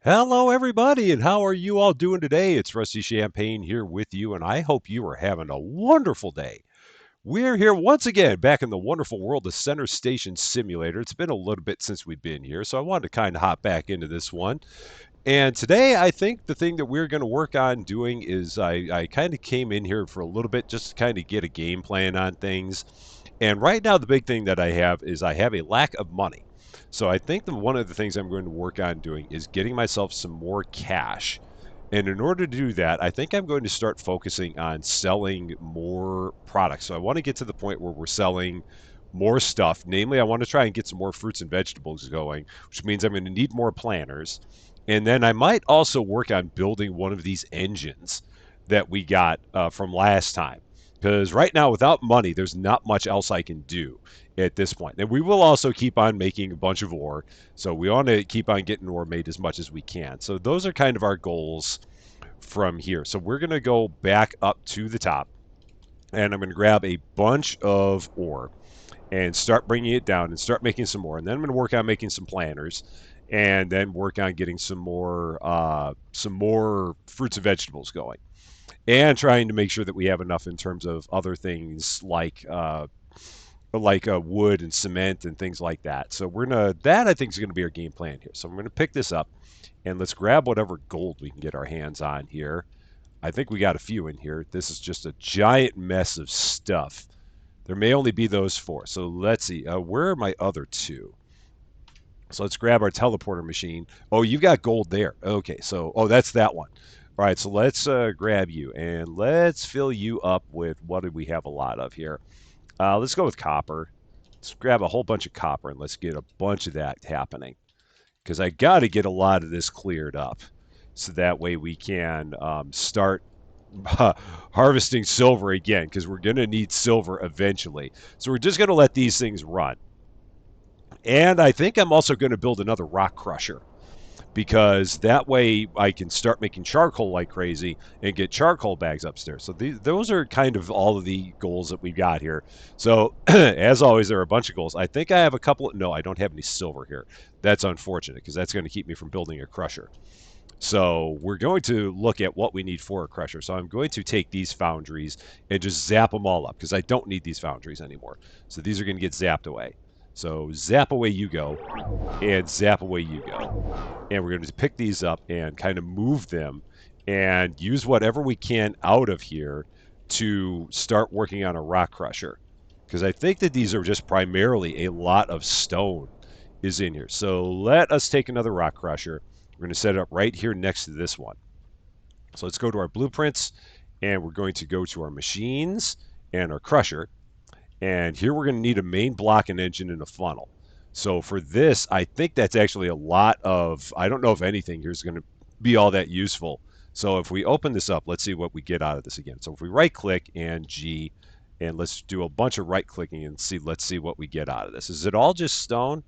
Hello, everybody, and how are you all doing today? It's Rusty Champagne here with you, and I hope you are having a wonderful day. We're here once again back in the wonderful world of Center Station Simulator. It's been a little bit since we've been here, so I wanted to kind of hop back into this one. And today, I think the thing that we're going to work on doing is I kind of came in here for a little bit just to kind of get a game plan on things. And right now, the big thing that I have is I have a lack of money. So I think one of the things I'm going to work on doing is getting myself some more cash. And in order to do that, I think I'm going to start focusing on selling more products. So I want to get to the point where we're selling more stuff. Namely, I want to try and get some more fruits and vegetables going, which means I'm going to need more planters. And then I might also work on building one of these engines that we got from last time. Because right now, without money, there's not much else I can do at this point. And we will also keep on making a bunch of ore. So we want to keep on getting ore made as much as we can. So those are kind of our goals from here. So we're going to go back up to the top. And I'm going to grab a bunch of ore and start bringing it down and start making some more. And then I'm going to work on making some planters, and then work on getting some more fruits and vegetables going, and trying to make sure that we have enough in terms of other things like wood and cement and things like that. So that I think is gonna be our game plan here. So I'm gonna pick this up and let's grab whatever gold we can get our hands on here. I think we got a few in here. This is just a giant mess of stuff. There may only be those four. So let's see. Where are my other two? So let's grab our teleporter machine. Oh, you've got gold there. Okay, so that's that one. All right, so let's grab you and let's fill you up with what do we have a lot of here? Let's go with copper. Let's grab a whole bunch of copper and let's get a bunch of that happening because I got to get a lot of this cleared up so that way we can start harvesting silver again because we're going to need silver eventually. So we're just going to let these things run. And I think I'm also going to build another rock crusher because that way I can start making charcoal like crazy and get charcoal bags upstairs. So those are kind of all of the goals that we've got here. So as always, there are a bunch of goals. I think I have a couple. No, I don't have any silver here. That's unfortunate because that's going to keep me from building a crusher. So we're going to look at what we need for a crusher. So I'm going to take these foundries and just zap them all up because I don't need these foundries anymore. So these are going to get zapped away. So zap away you go, and zap away you go. And we're going to pick these up and kind of move them and use whatever we can out of here to start working on a rock crusher. Because I think that these are just primarily a lot of stone is in here. So let us take another rock crusher. We're going to set it up right here next to this one. So let's go to our blueprints, and we're going to go to our machines and our crusher. And here we're going to need a main block, an engine, and a funnel. So for this, I think that's actually a lot of, I don't know if anything here is going to be all that useful. So if we open this up, let's see what we get out of this again. So if we right click and G, and let's do a bunch of right clicking and let's see what we get out of this. Is it all just stone?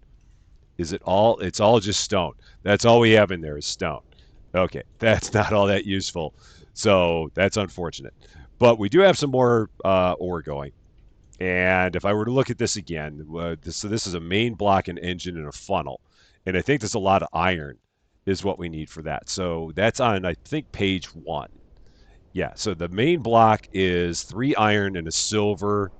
It's all just stone. That's all we have in there is stone. Okay, that's not all that useful. So that's unfortunate. But we do have some more ore going. And if I were to look at this again, so this is a main block, an engine, and a funnel. And I think there's a lot of iron is what we need for that. So that's on, I think, page 1. Yeah, so the main block is 3 iron and a silver.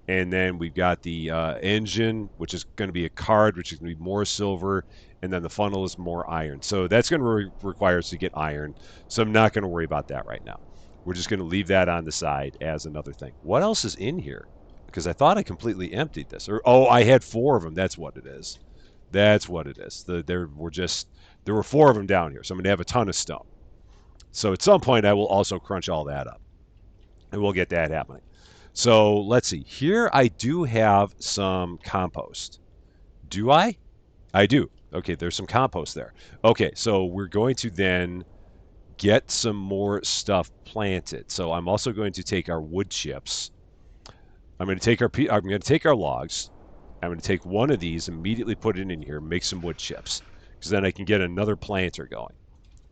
And then we've got the engine, which is going to be a card, which is going to be more silver. And then the funnel is more iron. So that's going to require us to get iron. So I'm not going to worry about that right now. We're just going to leave that on the side as another thing. What else is in here? Because I thought I completely emptied this. Or I had 4 of them. That's what it is. That's what it is. There were 4 of them down here. So I'm going to have a ton of stone. So at some point I will also crunch all that up, and we'll get that happening. So let's see. Here I do have some compost. Do I? I do. Okay, there's some compost there. Okay, so we're going to then get some more stuff planted. So I'm also going to take our wood chips. I'm going to take our logs. I'm going to take one of these, immediately put it in here, make some wood chips, because then I can get another planter going.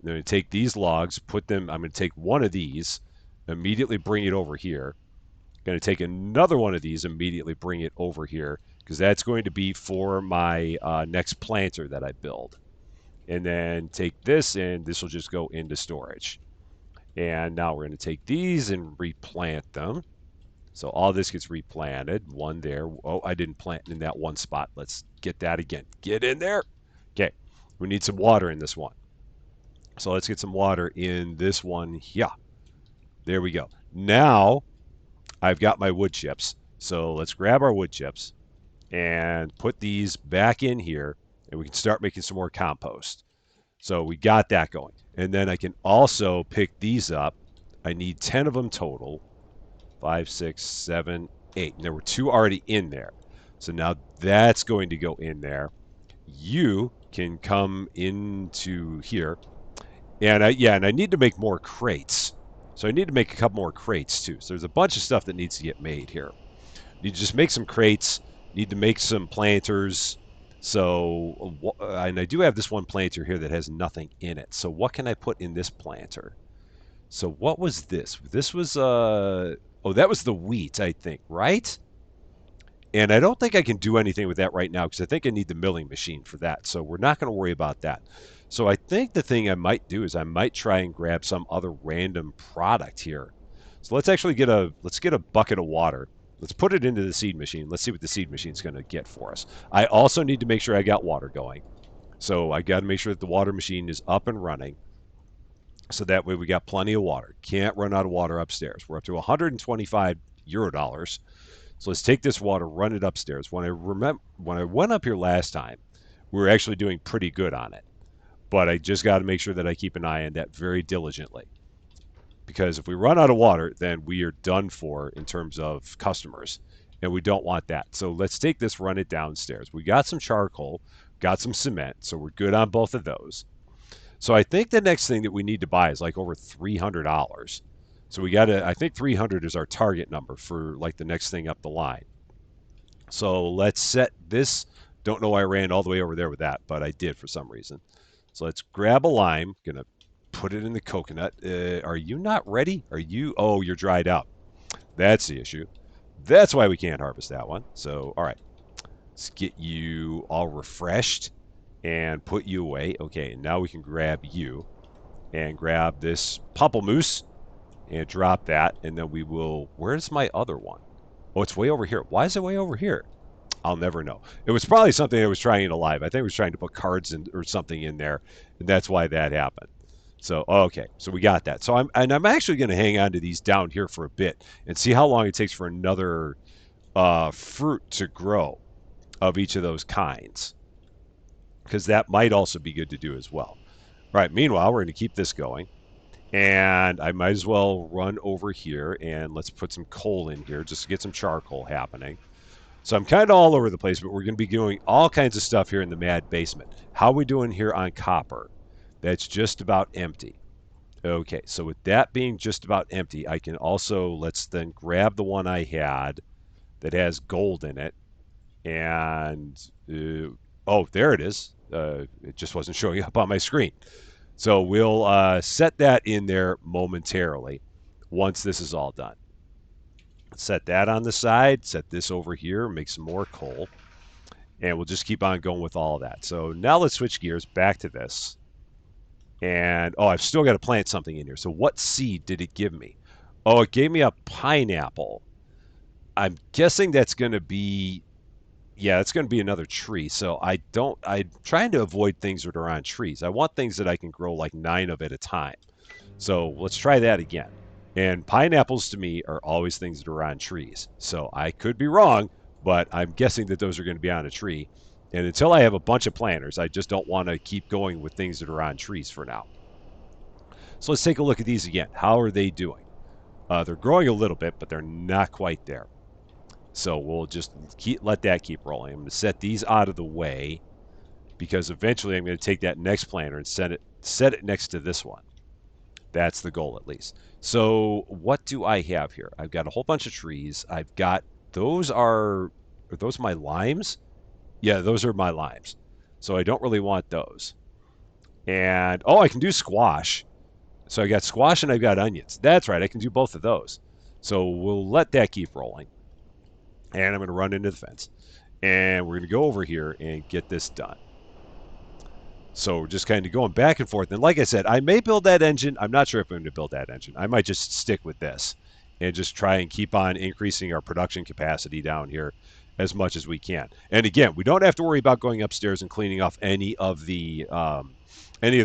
I'm going to take these logs, I'm going to take one of these, immediately bring it over here. I'm going to take another one of these, immediately bring it over here, because that's going to be for my next planter that I build. And then take this, and this will just go into storage. And now we're going to take these and replant them. So all this gets replanted. One there. Oh, I didn't plant in that one spot. Let's get that again. Get in there. Okay. We need some water in this one. So let's get some water in this one. Yeah. There we go. Now I've got my wood chips. So let's grab our wood chips and put these back in here, and we can start making some more compost. So we got that going. And then I can also pick these up. I need 10 of them total. 5, 6, 7, 8. And there were 2 already in there. So now that's going to go in there. You can come into here. And I need to make more crates. So I need to make a couple more crates too. So there's a bunch of stuff that needs to get made here. Need to just make some crates. Need to make some planters. So, and I do have this one planter here that has nothing in it. So what can I put in this planter? So what was this? This was oh, that was the wheat, I think, right? And I don't think I can do anything with that right now because I think I need the milling machine for that. So we're not going to worry about that. So I think the thing I might do is I might try and grab some other random product here. So let's actually get a bucket of water. Let's put it into the seed machine. Let's see what the seed machine's going to get for us. I also need to make sure I got water going. So I got to make sure that the water machine is up and running. So that way we got plenty of water. Can't run out of water upstairs. We're up to 125 euro dollars. So let's take this water, run it upstairs. When I went up here last time, we were actually doing pretty good on it. But I just got to make sure that I keep an eye on that very diligently. Because if we run out of water, then we are done for in terms of customers. And we don't want that. So let's take this, run it downstairs. We got some charcoal, got some cement, so we're good on both of those. So I think the next thing that we need to buy is like over $300. So we got to, I think 300 is our target number for like the next thing up the line. So let's set this. Don't know why I ran all the way over there with that, but I did for some reason. So let's grab a lime. Gonna put it in the coconut. Are you not ready? Are you? Oh, you're dried up. That's the issue. That's why we can't harvest that one. So, all right. Let's get you all refreshed and put you away. Okay, now we can grab you and grab this pamplemousse and drop that, and then we will. Where's my other one? Oh, it's way over here. Why is it way over here? I'll never know. It was probably something I was trying to live. I think I was trying to put cards in or something in there, and that's why that happened. So okay, so we got that. So I'm actually going to hang on to these down here for a bit and see how long it takes for another fruit to grow of each of those kinds, because that might also be good to do as well. All right. Meanwhile, we're going to keep this going. And I might as well run over here and let's put some coal in here just to get some charcoal happening. So I'm kind of all over the place, but we're going to be doing all kinds of stuff here in the mad basement. How are we doing here on copper? That's just about empty. Okay, so with that being just about empty, I can also, let's then grab the one I had that has gold in it. And, oh, there it is. It just wasn't showing up on my screen. So we'll set that in there momentarily once this is all done. Set that on the side, set this over here, make some more coal, and we'll just keep on going with all of that. So now let's switch gears back to this. And, oh, I've still got to plant something in here. So what seed did it give me? Oh, it gave me a pineapple. I'm guessing that's going to be, yeah, it's going to be another tree. So I'm trying to avoid things that are on trees. I want things that I can grow like 9 of at a time. So let's try that again. And pineapples to me are always things that are on trees. So I could be wrong, but I'm guessing that those are going to be on a tree. And until I have a bunch of planters, I just don't want to keep going with things that are on trees for now. So let's take a look at these again. How are they doing? They're growing a little bit, but they're not quite there. So we'll just let that keep rolling. I'm going to set these out of the way because eventually I'm going to take that next planter and set it next to this one. That's the goal, at least. So what do I have here? I've got a whole bunch of trees. I've got, are those my limes? Yeah, those are my limes. So I don't really want those. And, oh, I can do squash. So I got squash and I've got onions. That's right, I can do both of those. So we'll let that keep rolling. And I'm going to run into the fence. And we're going to go over here and get this done. So we're just kind of going back and forth. And like I said, I may build that engine. I'm not sure if I'm going to build that engine. I might just stick with this and just try and keep on increasing our production capacity down here as much as we can. And again, we don't have to worry about going upstairs and cleaning off any of the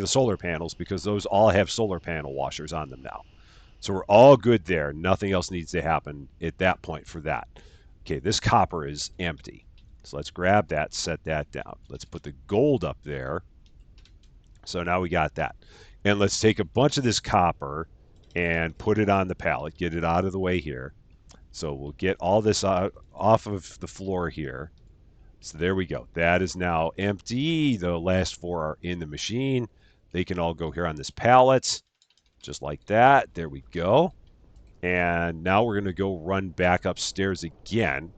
solar panels because those all have solar panel washers on them now. So we're all good there. Nothing else needs to happen at that point for that. Okay, this copper is empty. So let's grab that, set that down. Let's put the gold up there. So now we got that. And let's take a bunch of this copper and put it on the pallet, get it out of the way here. So we'll get all this off of the floor here. So there we go. That is now empty. The last four are in the machine. They can all go here on this pallet, just like that. There we go. And now we're going to go run back upstairs again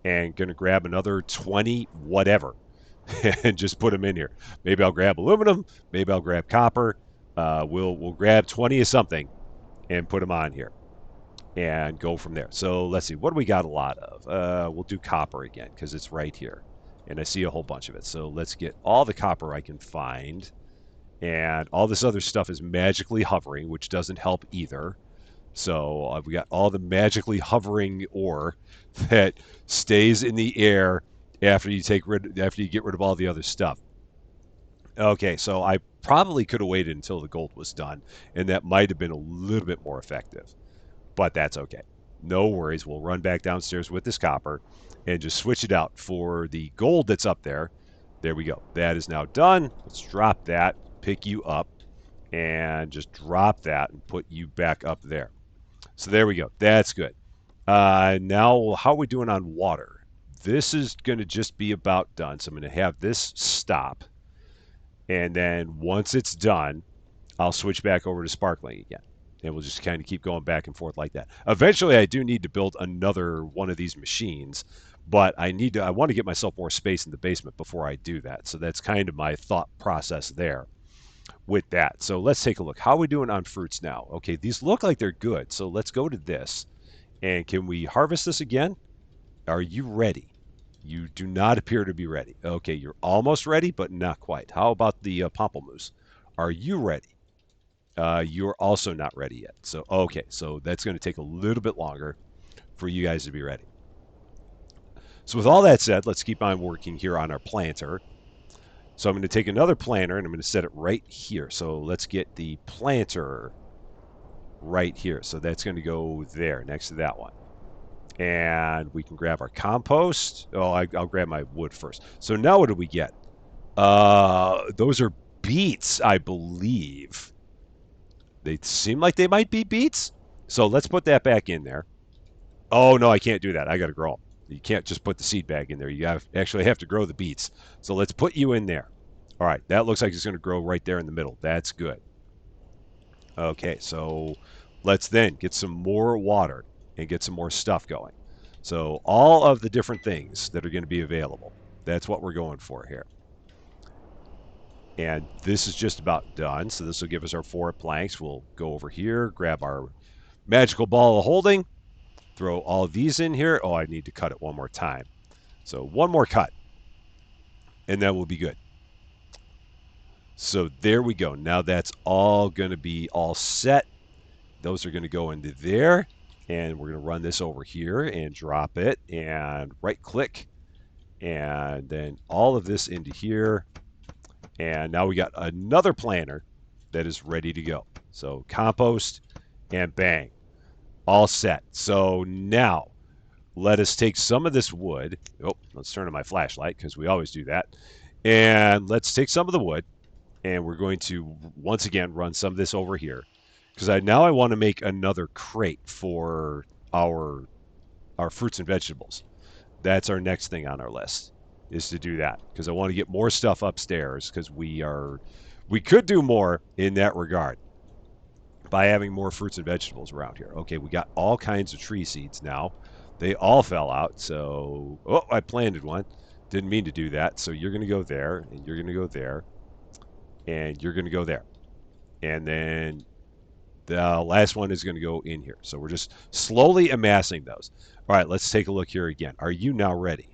and going to grab another 20 whatever and just put them in here. Maybe I'll grab aluminum. Maybe I'll grab copper. We'll grab 20 of something and put them on here and go from there. So let's see. What do we got a lot of? We'll do copper again because it's right here. And I see a whole bunch of it. So let's get all the copper I can find. And all this other stuff is magically hovering, which doesn't help either. So we got all the magically hovering ore that stays in the air after you get rid of all the other stuff. Okay, so I probably could have waited until the gold was done, and that might have been a little bit more effective, but that's okay. No worries. We'll run back downstairs with this copper and just switch it out for the gold that's up there. There we go. That is now done. Let's drop that, pick you up, and just drop that and put you back up there. So there we go. That's good. Now, how are we doing on water? This is going to just be about done. So I'm going to have this stop. And then once it's done, I'll switch back over to sparkling again. And we'll just kind of keep going back and forth like that. Eventually, I do need to build another one of these machines. But I want to get myself more space in the basement before I do that. So that's kind of my thought process there with that. So let's take a look. How are we doing on fruits now? Okay, these look like they're good. So let's go to this. And can we harvest this again? Are you ready? You do not appear to be ready. Okay, you're almost ready, but not quite. How about the pamplemousse? Are you ready? You're also not ready yet. So, okay, so that's going to take a little bit longer for you guys to be ready. So with all that said, let's keep on working here on our planter. So I'm going to take another planter and I'm going to set it right here. So let's get the planter right here. So that's going to go there next to that one. And we can grab our compost. Oh, I'll grab my wood first. So now what do we get? Those are beets, I believe. They seem like they might be beets. So let's put that back in there. Oh, no, I can't do that. I got to grow them. You can't just put the seed bag in there. You actually have to grow the beets. So let's put you in there. All right, that looks like it's going to grow right there in the middle. That's good. Okay, so let's then get some more water and get some more stuff going. So all of the different things that are going to be available, that's what we're going for here. And this is just about done. So this will give us our 4 planks. We'll go over here, grab our magical ball of holding, throw all of these in here. Oh, I need to cut it one more time. So one more cut, and then we'll be good. So there we go. Now that's all going to be all set. Those are going to go into there. And we're going to run this over here and drop it and right click. And then all of this into here. And now we got another planter that is ready to go. So compost and bang. All set. So now let us take some of this wood. Oh, let's turn on my flashlight because we always do that. And let's take some of the wood. And we're going to, once again, run some of this over here. Because now I want to make another crate for our fruits and vegetables. That's our next thing on our list, is to do that. Because I want to get more stuff upstairs, because we could do more in that regard by having more fruits and vegetables around here. Okay, we got all kinds of tree seeds now. They all fell out, so... Oh, I planted one. Didn't mean to do that. So you're going to go there, and you're going to go there, and you're going to go there. And then the last one is going to go in here. So we're just slowly amassing those. All right, let's take a look here again. Are you now ready?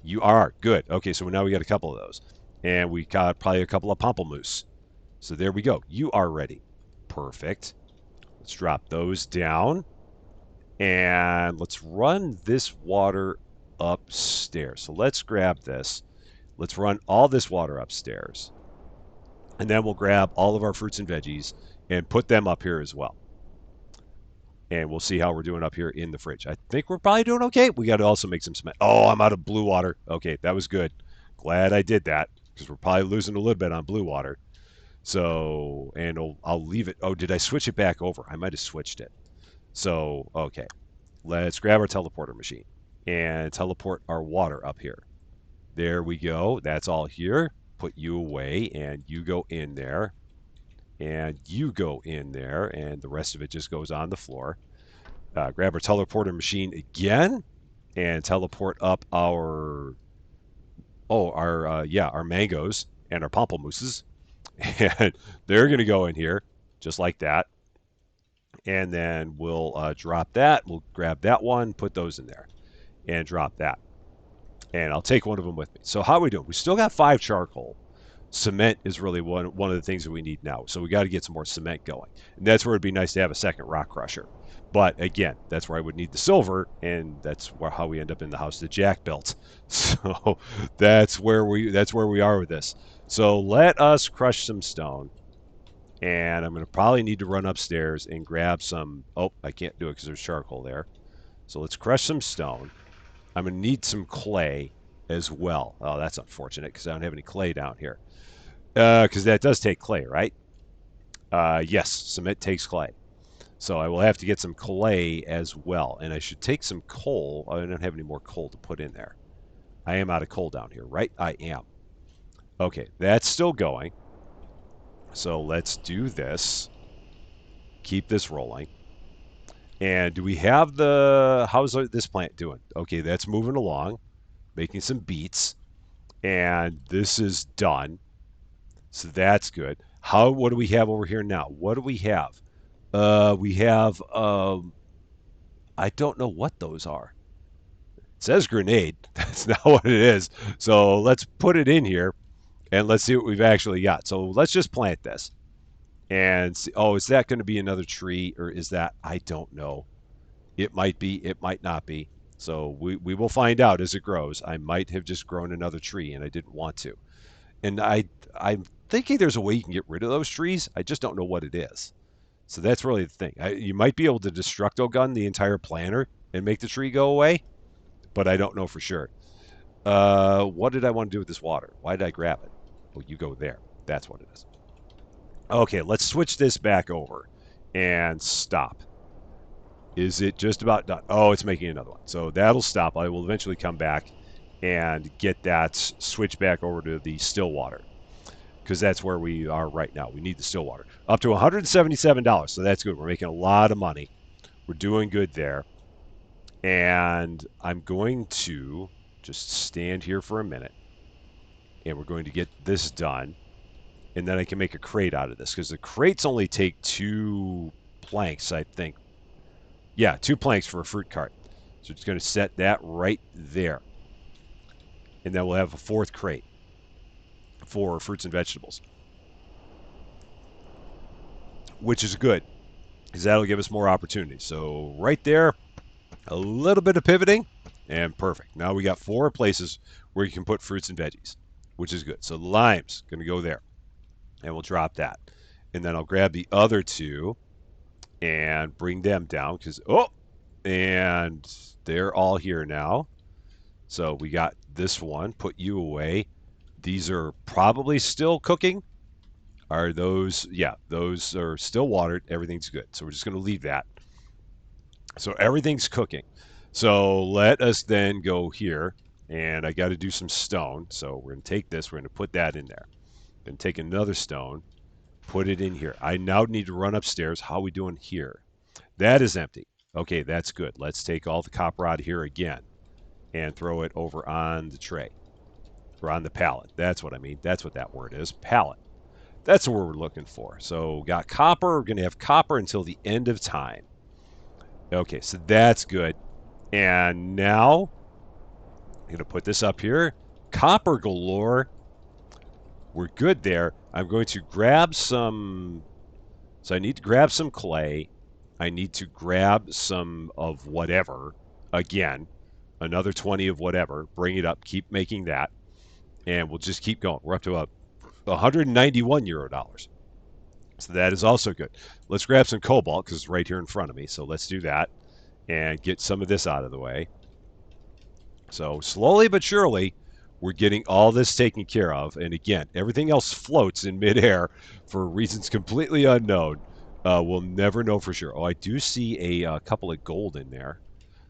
You are. Good. Okay, so now we got a couple of those. And we got probably a couple of pamplemousse. So there we go. You are ready. Perfect. Let's drop those down. And let's run this water upstairs. So let's grab this. Let's run all this water upstairs. And then we'll grab all of our fruits and veggies and put them up here as well. And we'll see how we're doing up here in the fridge. I think we're probably doing okay. We got to also make some cement. Oh, I'm out of blue water. Okay, that was good. Glad I did that because we're probably losing a little bit on blue water. So, and I'll leave it. Oh, did I switch it back over? I might have switched it. So, okay. Let's grab our teleporter machine and teleport our water up here. There we go. That's all here. Put you away and you go in there and you go in there and the rest of it just goes on the floor. Grab our teleporter machine again and teleport up our our mangoes and our pamplemousses. And they're going to go in here just like that. And then we'll drop that. We'll grab that one, put those in there, and drop that. And I'll take one of them with me. So how are we doing? We still got 5 charcoal. Cement is really one of the things that we need now. So we got to get some more cement going. And that's where it'd be nice to have a second rock crusher. But again, that's where I would need the silver, and that's how we end up in the house that Jack built. So that's where we are with this. So let us crush some stone. And I'm going to probably need to run upstairs and grab some. Oh, I can't do it because there's charcoal there. So let's crush some stone. I'm going to need some clay as well. Oh, that's unfortunate because I don't have any clay down here. Because that does take clay, right? Yes, cement takes clay. So I will have to get some clay as well. And I should take some coal. I don't have any more coal to put in there. I am out of coal down here, right? I am. Okay, that's still going. So let's do this. Keep this rolling. And do we have how's this plant doing? Okay, that's moving along, making some beets. And this is done. So that's good. What do we have over here now? What do we have? We have, I don't know what those are. It says grenade. That's not what it is. So let's put it in here and let's see what we've actually got. So let's just plant this and see. Oh, is that going to be another tree or is that, I don't know. It might be, it might not be. So we will find out as it grows. I might have just grown another tree and I didn't want to. And I'm thinking there's a way you can get rid of those trees. I just don't know what it is. So that's really the thing. You might be able to destructo gun the entire planter and make the tree go away, but I don't know for sure. What did I want to do with this water? Why did I grab it? Oh, you go there. That's what it is. Okay, let's switch this back over and stop. Is it just about done? Oh, it's making another one. So that'll stop. I will eventually come back and get that switch back over to the still water because that's where we are right now. We need the still water. Up to $177, so that's good. We're making a lot of money. We're doing good there. And I'm going to just stand here for a minute, and we're going to get this done, and then I can make a crate out of this because the crates only take 2 planks, I think. Yeah, 2 planks for a fruit cart. So it's going to set that right there. And then we'll have a 4th crate for fruits and vegetables, which is good because that'll give us more opportunities. So right there, a little bit of pivoting and perfect. Now we got 4 places where you can put fruits and veggies, which is good. So the lime's going to go there and we'll drop that. And then I'll grab the other 2 and bring them down because, and they're all here now. So we got this one, put you away. These are probably still cooking. Are those? Yeah, those are still watered. Everything's good. So we're just going to leave that. So everything's cooking. So let us then go here. And I got to do some stone. So we're going to take this. We're going to put that in there. Then take another stone. Put it in here. I now need to run upstairs. How are we doing here? That is empty. Okay, that's good. Let's take all the copper out of here again and throw it over on the tray. Or on the pallet. That's what I mean. That's what that word is. Pallet. That's the word we're looking for. So got copper. We're going to have copper until the end of time. Okay, so that's good. And now I'm going to put this up here. Copper galore. we're good there. I'm going to grab some. So I need to grab some clay. I need to grab some of whatever. Again, another 20 of whatever. Bring it up. Keep making that. And we'll just keep going. We're up to 191 euro dollars. So that is also good. Let's grab some cobalt because it's right here in front of me. So let's do that and get some of this out of the way. So slowly but surely, we're getting all this taken care of. And again, everything else floats in midair for reasons completely unknown. We'll never know for sure. Oh, I do see a couple of gold in there.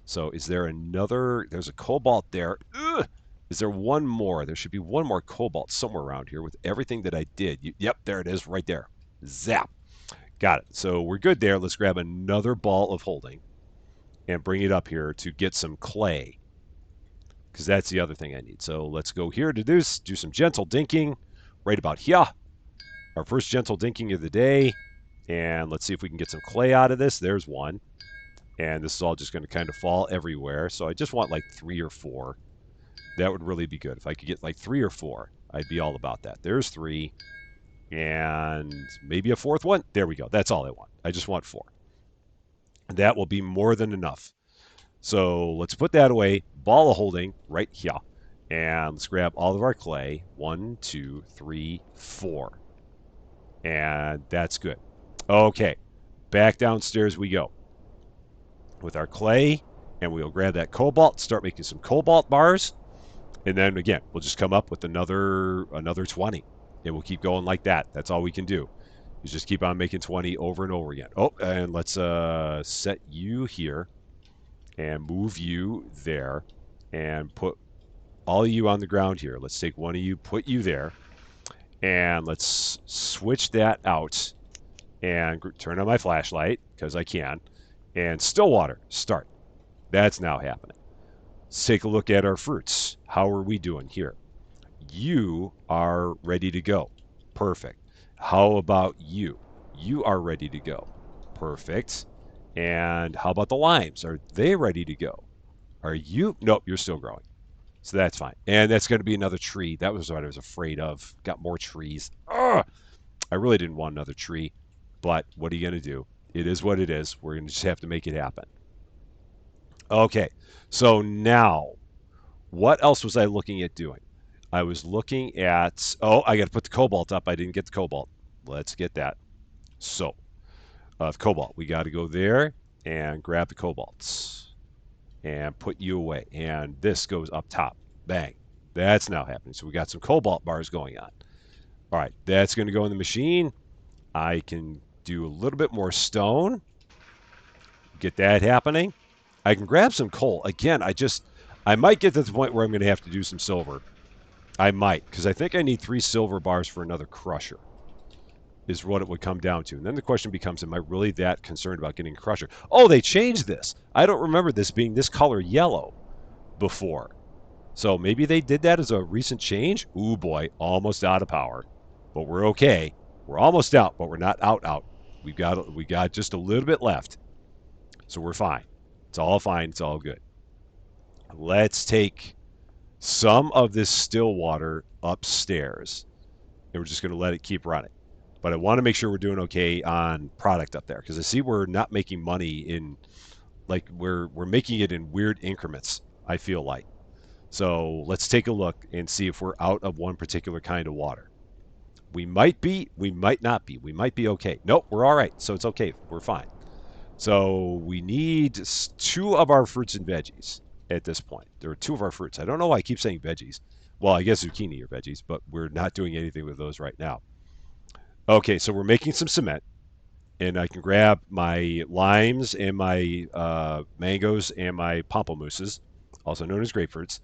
So is there another? There's a cobalt there. Ugh! Is there one more? There should be one more cobalt somewhere around here with everything that I did. Yep, there it is right there. Zap. Got it. So we're good there. Let's grab another ball of holding and bring it up here to get some clay because that's the other thing I need. So let's go here to do some gentle dinking right about here. Our first gentle dinking of the day. And let's see if we can get some clay out of this. There's one. And this is all just going to kind of fall everywhere. So I just want like 3 or 4. That would really be good. If I could get like 3 or 4, I'd be all about that. There's 3. And maybe a 4th one. There we go. That's all I want. I just want 4. That will be more than enough. So let's put that away. Ball of holding right here. And let's grab all of our clay. 1, 2, 3, 4. And that's good. Okay. Back downstairs we go with our clay. And we'll grab that cobalt, start making some cobalt bars. And then again, we'll just come up with another 20. And we'll keep going like that. That's all we can do. Is just keep on making 20 over and over again. Oh, and let's set you here and move you there and put all of you on the ground here. Let's take one of you, put you there, and let's switch that out and turn on my flashlight because I can. And still water, start. That's now happening. Let's take a look at our fruits. How are we doing here? You are ready to go. Perfect. How about you? You are ready to go. Perfect. And how about the limes? Are they ready to go? Are you? Nope, you're still growing. So that's fine. And that's going to be another tree. That was what I was afraid of. Got more trees. Ugh! I really didn't want another tree. But what are you going to do? It is what it is. We're going to just have to make it happen. Okay. So now, what else was I looking at doing? I was looking at, oh, I got to put the cobalt up. I didn't get the cobalt. Let's get that. So, cobalt. We got to go there and grab the cobalts and put you away. And this goes up top. Bang. That's now happening. So we got some cobalt bars going on. All right, that's going to go in the machine. I can do a little bit more stone. Get that happening. I can grab some coal. Again, I might get to the point where I'm going to have to do some silver. I might, because I think I need 3 silver bars for another crusher, is what it would come down to. And then the question becomes, am I really that concerned about getting a crusher? Oh, they changed this. I don't remember this being this color yellow before. So maybe they did that as a recent change. Ooh, boy, almost out of power. But we're okay. We're almost out, but we're not out. We got just a little bit left. So we're fine. It's all fine. It's all good. Let's take some of this still water upstairs, and we're just going to let it keep running. But I want to make sure we're doing okay on product up there because I see we're not making money in, like we're making it in weird increments, I feel like. So let's take a look and see if we're out of one particular kind of water. We might be, we might not be. We might be okay. Nope, we're all right. So it's okay. We're fine. So we need 2 of our fruits and veggies at this point. There are 2 of our fruits. I don't know why I keep saying veggies. Well, I guess zucchini are veggies, but we're not doing anything with those right now. Okay, so we're making some cement, and I can grab my limes and my mangoes and my pamplemousses, also known as grapefruits,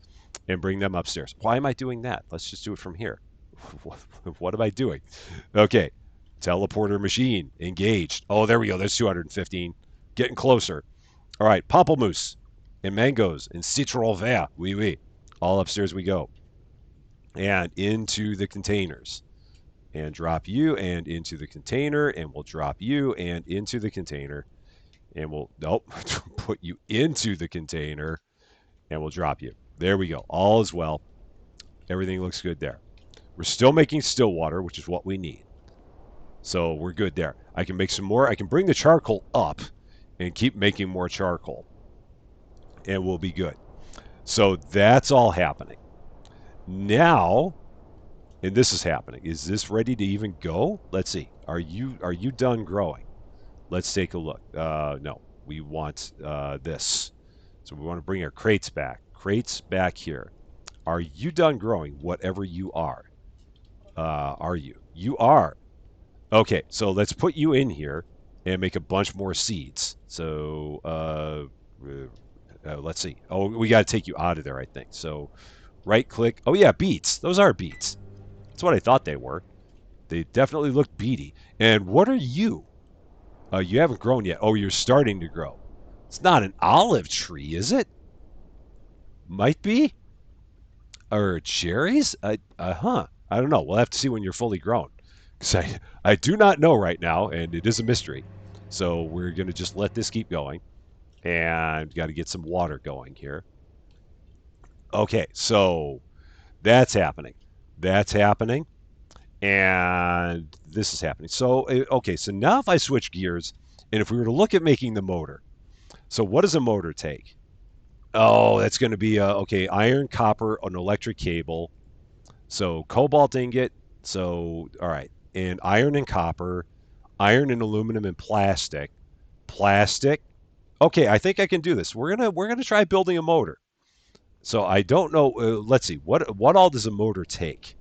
and bring them upstairs. Why am I doing that? Let's just do it from here. What am I doing? Okay, teleporter machine engaged. Oh, there we go. There's 215. Getting closer. All right, pamplemousse and mangoes and citron vert. Oui, oui. All upstairs we go. And into the containers. And drop you and into the container. And we'll drop you and into the container. And we'll, nope, put you into the container. And we'll drop you. There we go. All is well. Everything looks good there. We're still making still water, which is what we need. So we're good there. I can make some more. I can bring the charcoal up and keep making more charcoal, and we'll be good. So that's all happening. Now, and this is happening. Is this ready to even go? Let's see. Are you done growing? Let's take a look. No, we want this. So we want to bring our crates back. Crates back here. Are you done growing? Whatever you are. Are you? You are. Okay, so let's put you in here and make a bunch more seeds. So let's see. Oh, we got to take you out of there, I think. So right click. Oh yeah, beets. Those are beets. That's what I thought they were. They definitely look beety. And what are you? You haven't grown yet. Oh, you're starting to grow. It's not an olive tree, is it? Might be. Or cherries? Huh. I don't know. We'll have to see when you're fully grown. Because I do not know right now, and it is a mystery. So we're going to just let this keep going. And got to get some water going here. Okay, so that's happening. That's happening. And this is happening. So, okay, so now if I switch gears, and if we were to look at making the motor, so what does a motor take? Oh, that's going to be, okay, iron, copper, an electric cable. So cobalt ingot. So, all right. And iron and copper, iron and aluminum and plastic. Plastic. Okay, I think I can do this. We're gonna try building a motor. So I don't know. Let's see. What all does a motor take?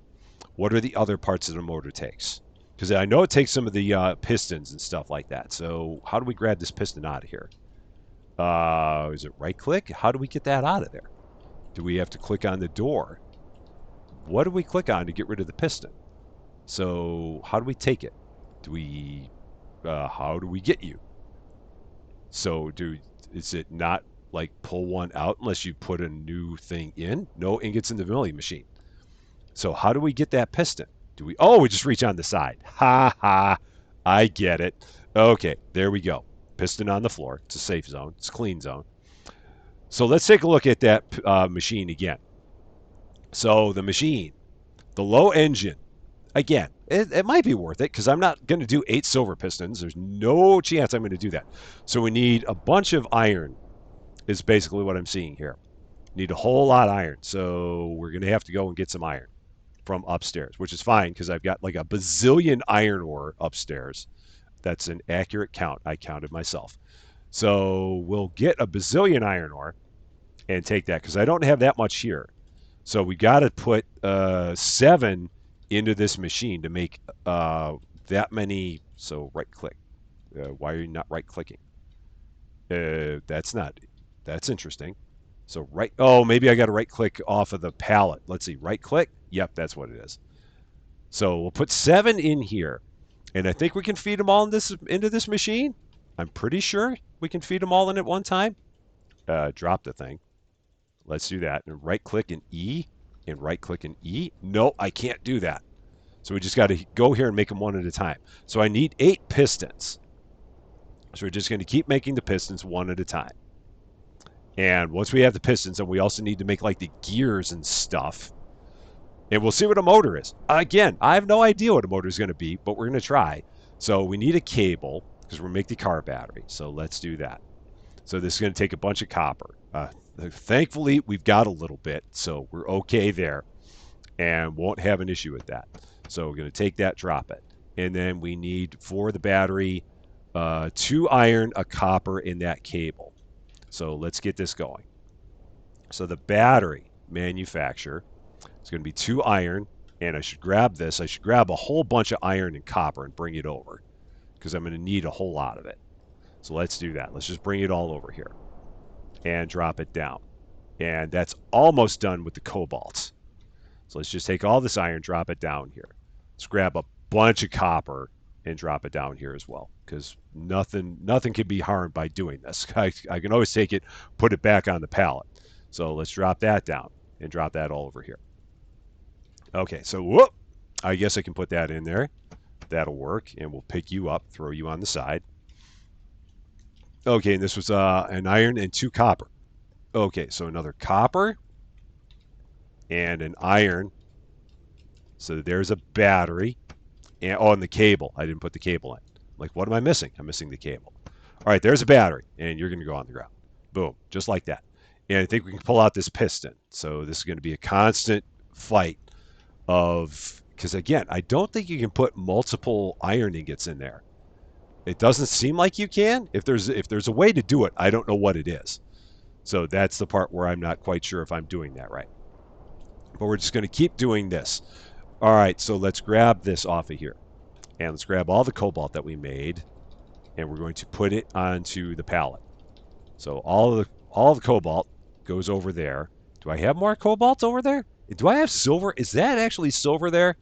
What are the other parts that a motor takes? Because I know it takes some of the pistons and stuff like that. So how do we grab this piston out of here? Is it right click? How do we get that out of there? Do we have to click on the door? What do we click on to get rid of the piston? So how do we take it? Do we? How do we get you? So is it not like pull one out unless you put a new thing in? No ingots in the milling machine. So how do we get that piston? Do we? Oh, we just reach on the side. Ha ha! I get it. Okay, there we go. Piston on the floor. It's a safe zone. It's a clean zone. So let's take a look at that machine again. So the machine, the low engine, again, it might be worth it because I'm not going to do 8 silver pistons. There's no chance I'm going to do that. So we need a bunch of iron is basically what I'm seeing here. Need a whole lot of iron. So we're going to have to go and get some iron from upstairs, which is fine because I've got like a bazillion iron ore upstairs. That's an accurate count. I counted myself. So we'll get a bazillion iron ore and take that because I don't have that much here. So we got to put 7 into this machine to make that many. So right click. Why are you not right clicking? That's not. That's interesting. So right. Oh, maybe I got to right click off of the pallet. Let's see. Right click. Yep, that's what it is. So we'll put 7 in here, and I think we can feed them all into this machine. I'm pretty sure we can feed them all in at one time. Drop the thing. Let's do that. And right click and E, and right click and E. No, I can't do that. So we just got to go here and make them one at a time. So I need 8 pistons. So we're just going to keep making the pistons one at a time. And once we have the pistons, then we also need to make like the gears and stuff. And we'll see what a motor is. Again, I have no idea what a motor is going to be, but we're going to try. So we need a cable because we're going to make the car battery. So let's do that. So this is going to take a bunch of copper. Thankfully, we've got a little bit, so we're okay there and won't have an issue with that. So we're going to take that, drop it. And then we need, for the battery, 2 iron, a copper, in that cable. So let's get this going. So the battery manufacturer is going to be 2 iron, and I should grab this. I should grab a whole bunch of iron and copper and bring it over because I'm going to need a whole lot of it. So let's do that. Let's just bring it all over here and drop it down. And that's almost done with the cobalt. So let's just take all this iron, drop it down here. Let's grab a bunch of copper and drop it down here as well because nothing can be harmed by doing this. I can always take it, put it back on the pallet. So let's drop that down and drop that all over here. Okay, so whoop, I guess I can put that in there. That'll work, and we'll pick you up, throw you on the side. Okay, and this was an iron and 2 copper. Okay, so another copper and an iron So there's a battery. And, oh, and the cable. I didn't put the cable in. Like, what am I missing? I'm missing the cable. All right, there's a battery, and you're going to go on the ground. Boom, just like that. And I think we can pull out this piston. So this is going to be a constant fight of, because again, I don't think you can put multiple iron ingots in there. It doesn't seem like you can. If there's a way to do it, I don't know what it is. So that's the part where I'm not quite sure if I'm doing that right. But we're just going to keep doing this. All right, so let's grab this off of here. And let's grab all the cobalt that we made, and we're going to put it onto the pallet. So all the cobalt goes over there. Do I have more cobalt over there? Do I have silver? Is that actually silver there?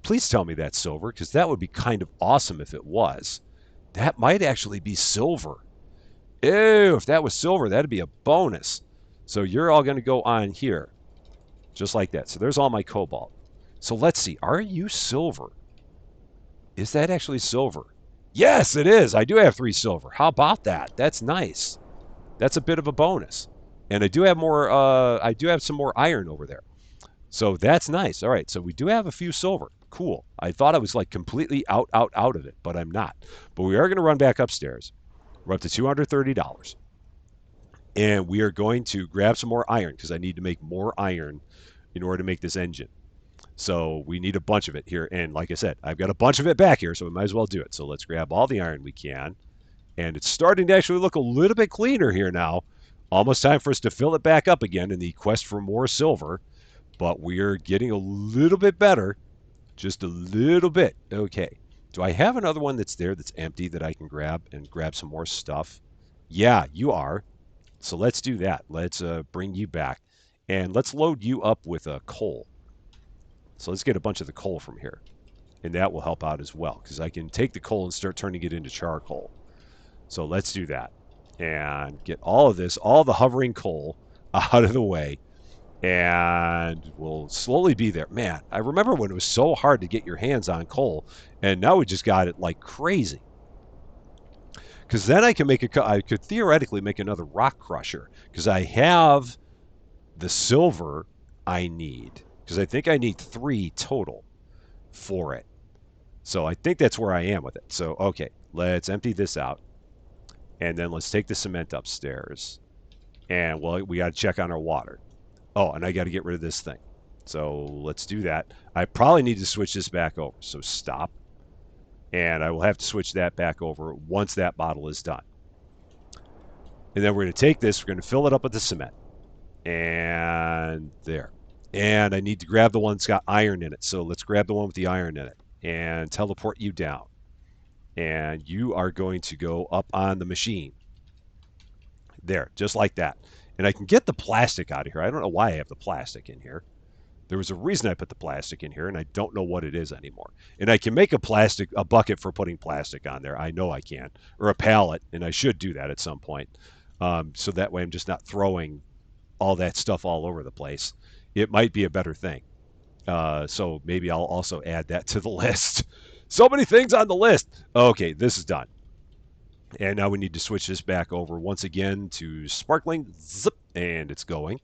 Please tell me that's silver, because that would be kind of awesome if it was. That might actually be silver. Ew, if that was silver, that'd be a bonus. So you're all going to go on here, just like that. So there's all my cobalt. So let's see. Are you silver? Is that actually silver? Yes, it is. I do have 3 silver. How about that? That's nice. That's a bit of a bonus. And I do have more. I do have some more iron over there. So that's nice. All right. So we do have a few silver. Cool. I thought I was like completely out of it, but I'm not. But we are going to run back upstairs. We're up to $230. And we are going to grab some more iron because I need to make more iron in order to make this engine. So we need a bunch of it here. And like I said, I've got a bunch of it back here, so we might as well do it. So let's grab all the iron we can. And it's starting to actually look a little bit cleaner here now. Almost time for us to fill it back up again in the quest for more silver. But we're getting a little bit better. Just a little bit. Okay. Do I have another one that's there that's empty that I can grab and grab some more stuff? Yeah, you are. So let's do that. Let's bring you back. And let's load you up with coal. So let's get a bunch of the coal from here. And that will help out as well, because I can take the coal and start turning it into charcoal. So let's do that. And get all of this, all the hovering coal out of the way. And we'll slowly be there. Man, I remember when it was so hard to get your hands on coal, and now we just got it like crazy. Because then I could theoretically make another rock crusher, because I have the silver I need. Because I think I need 3 total for it. So I think that's where I am with it. So, okay, let's empty this out. And then let's take the cement upstairs. And, well, we got to check on our water. Oh, and I got to get rid of this thing. So let's do that. I probably need to switch this back over. So stop. And I will have to switch that back over once that bottle is done. And then we're going to take this. We're going to fill it up with the cement. And there. And I need to grab the one that's got iron in it. So let's grab the one with the iron in it and teleport you down. And you are going to go up on the machine. There, just like that. And I can get the plastic out of here. I don't know why I have the plastic in here. There was a reason I put the plastic in here, and I don't know what it is anymore. And I can make a bucket for putting plastic on there. I know I can. Or a pallet, and I should do that at some point. So that way I'm just not throwing all that stuff all over the place. It might be a better thing. So maybe I'll also add that to the list. So many things on the list. Okay, this is done. And now we need to switch this back over once again to sparkling. Zip, and it's going.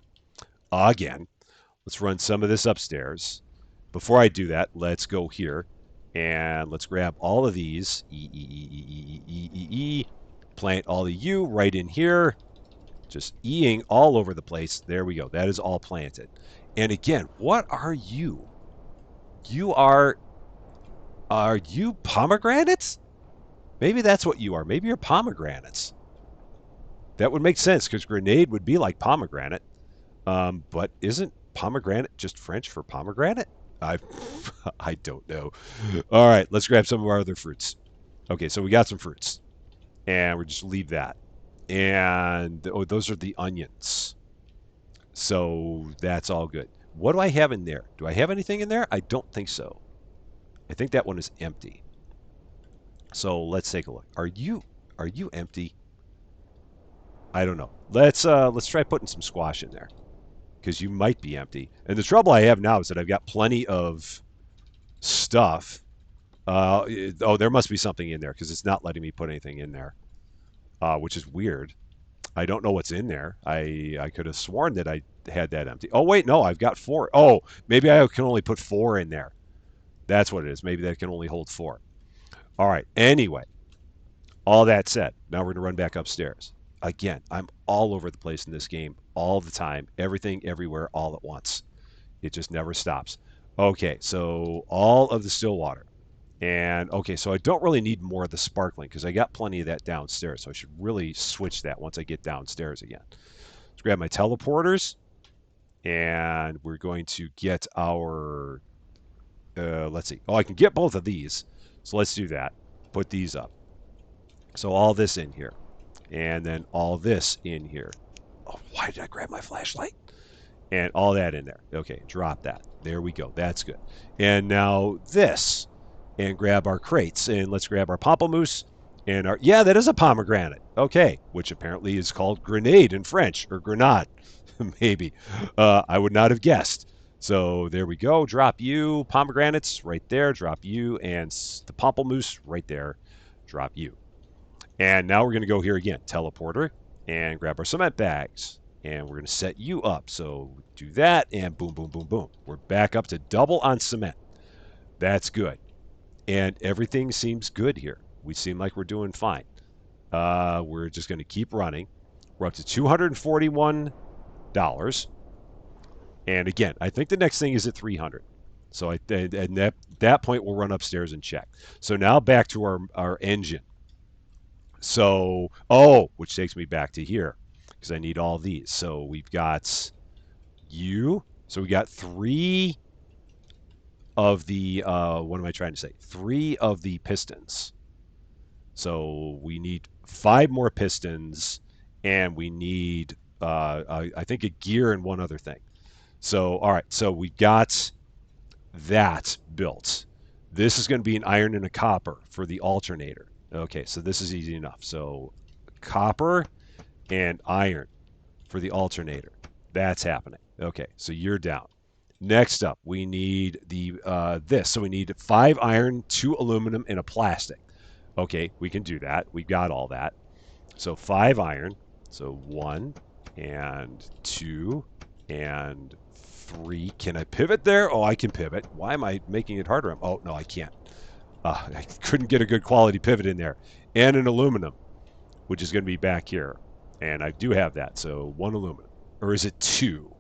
Again. Let's run some of this upstairs. Before I do that, let's go here. And let's grab all of these. Plant all of you right in here. Just E-ing all over the place. There we go. That is all planted. And again, what are you? Are you pomegranates? Maybe that's what you are. Maybe you're pomegranates. That would make sense because grenade would be like pomegranate. But isn't pomegranate just French for pomegranate? I I don't know. All right, let's grab some of our other fruits. Okay, so we got some fruits. And we'll just leave that. And oh, those are the onions. So that's all good. What do I have in there? Do I have anything in there? I don't think so. I think that one is empty. So let's take a look. Are you empty? I don't know. Let's try putting some squash in there, because you might be empty. And the trouble I have now is that I've got plenty of stuff. Oh, there must be something in there because it's not letting me put anything in there, which is weird. I don't know what's in there. I could have sworn that I had that empty. Oh wait, no, I've got 4. Oh, maybe I can only put 4 in there. That's what it is. Maybe that can only hold 4. All right. Anyway, all that said, now we're going to run back upstairs. Again, I'm all over the place in this game all the time. Everything, everywhere, all at once. It just never stops. Okay, so all of the still water. And okay, so I don't really need more of the sparkling because I got plenty of that downstairs. So I should really switch that once I get downstairs again. Let's grab my teleporters and we're going to get our, let's see. Oh, I can get both of these. So let's do that. Put these up. So all this in here. And then all this in here. Oh, why did I grab my flashlight? And all that in there. Okay, drop that. There we go. That's good. And now this. And grab our crates. And let's grab our pamplemousse. And our, yeah, that is a pomegranate. Okay, which apparently is called grenade in French, or grenade, maybe. I would not have guessed. So there we go. Drop you. Pomegranates right there. Drop you. And the pamplemousse right there. Drop you. And now we're going to go here again. Teleporter. And grab our cement bags. And we're going to set you up. So do that, and boom, boom, boom, boom. We're back up to double on cement. That's good. And everything seems good here. We seem like we're doing fine. We're just going to keep running. We're up to $241. And again, I think the next thing is at 300. So at that point, we'll run upstairs and check. So now back to our engine. So, oh, which takes me back to here because I need all these. So we've got you. So we got 3 of the, what am I trying to say? 3 of the pistons. So we need 5 more pistons, and we need, I think, a gear and one other thing. So, all right, so we got that built. This is going to be an iron and a copper for the alternator. Okay, so this is easy enough. So copper and iron for the alternator. That's happening. Okay, so you're down. Next up, we need the this. So we need 5 iron, 2 aluminum, and a plastic. Okay, we can do that. We've got all that. So 5 iron. So 1 and 2 and 3. Can I pivot there? Oh, I can pivot. Why am I making it harder? Oh, no, I can't. I couldn't get a good quality pivot in there. And an aluminum, which is going to be back here. And I do have that. So 1 aluminum. Or is it 2?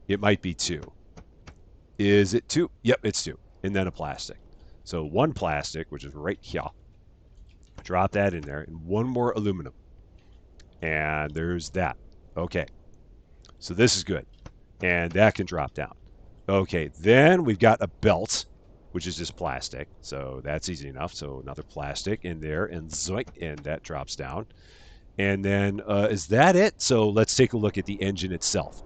It might be 2. Is it 2? Yep, it's 2. And then a plastic. So 1 plastic, which is right here. Drop that in there. And 1 more aluminum. And there's that. Okay. So this is good. And that can drop down. Okay, then we've got a belt, which is just plastic. So that's easy enough. So another plastic in there, and zoink, and that drops down. And then is that it? So let's take a look at the engine itself.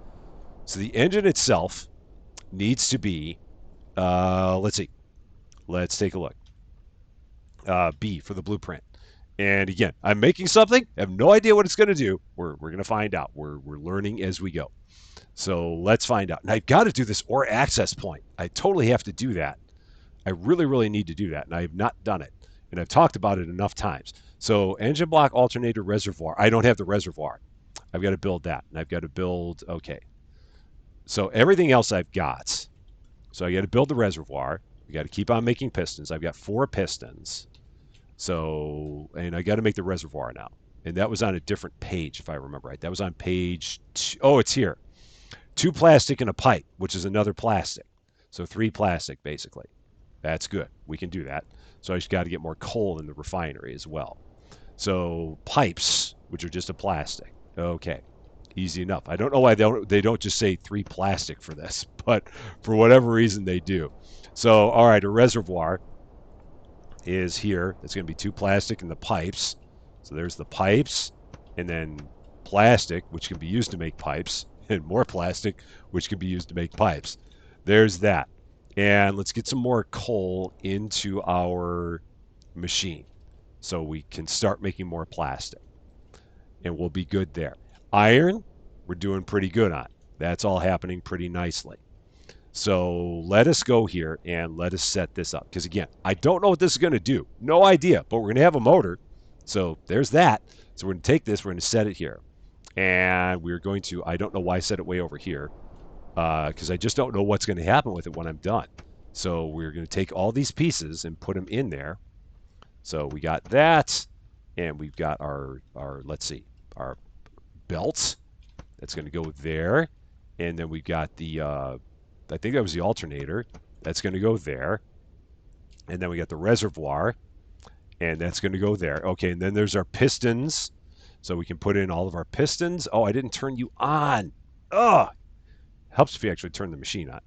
So the engine itself needs to be, let's see. Let's take a look. B for the blueprint. And again, I'm making something. I have no idea what it's going to do. We're going to find out. We're learning as we go. So let's find out. And I've got to do this ore access point. I totally have to do that. I really, really need to do that. And I have not done it. And I've talked about it enough times. So engine block, alternator, reservoir. I don't have the reservoir. I've got to build that. And I've got to build, okay. So everything else I've got. So I got to build the reservoir. We got to keep on making pistons. I've got 4 pistons. So, and I got to make the reservoir now. And that was on a different page, if I remember right. That was on page 2. Oh, it's here. 2 plastic and a pipe, which is another plastic. So 3 plastic, basically. That's good. We can do that. So I just got to get more coal in the refinery as well. So pipes, which are just a plastic. Okay. Easy enough. I don't know why they don't just say 3 plastic for this, but for whatever reason they do. So, all right, a reservoir is here. It's going to be 2 plastic and the pipes. So there's the pipes, and then plastic, which can be used to make pipes, and more plastic, which can be used to make pipes. There's that. And let's get some more coal into our machine so we can start making more plastic. And we'll be good there. Iron, we're doing pretty good on. That's all happening pretty nicely. So let us go here and let us set this up. Because again, I don't know what this is going to do. No idea. But we're going to have a motor. So there's that. So we're going to take this. We're going to set it here. And we're going to, I don't know why I set it way over here, because I just don't know what's going to happen with it when I'm done. So we're going to take all these pieces and put them in there. So we got that, and we've got our let's see, our belt. That's going to go there. And then we've got the, I think that was the alternator. That's going to go there. And then we got the reservoir, and that's going to go there. Okay, and then there's our pistons. So we can put in all of our pistons. Oh, I didn't turn you on. Oh, helps if you actually turn the machine on.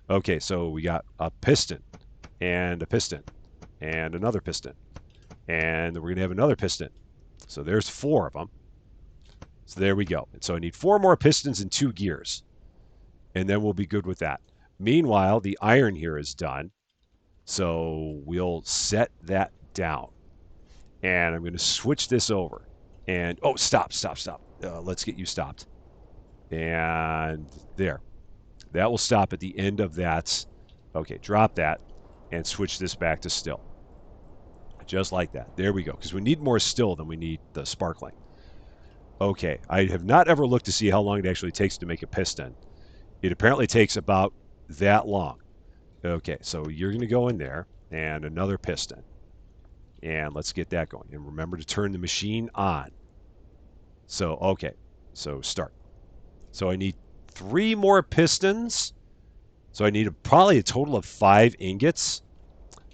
Okay, so we got a piston and a piston and another piston. And then we're going to have another piston. So there's 4 of them. So there we go. And so I need 4 more pistons and 2 gears. And then we'll be good with that. Meanwhile, the iron here is done. So we'll set that down. And I'm going to switch this over. And, oh, stop. Let's get you stopped. And there. That will stop at the end of that. Okay, drop that and switch this back to still. Just like that. There we go. Because we need more still than we need the sparkling. Okay, I have not ever looked to see how long it actually takes to make a piston. It apparently takes about that long. Okay, so you're going to go in there and another piston. And let's get that going. And remember to turn the machine on. So, okay, so start. So I need 3 more pistons. So I need probably a total of 5 ingots.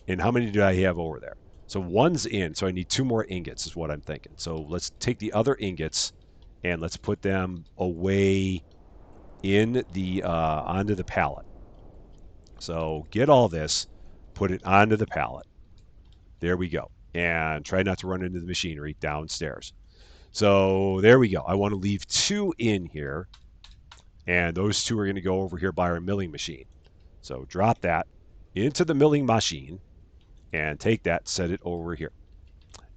And how many do I have over there? So 1's in, so I need 2 more ingots is what I'm thinking. So let's take the other ingots and let's put them away in the onto the pallet. So get all this, put it onto the pallet. There we go. And try not to run into the machinery downstairs. So there we go. I want to leave 2 in here. And those 2 are going to go over here by our milling machine. So drop that into the milling machine and take that, set it over here.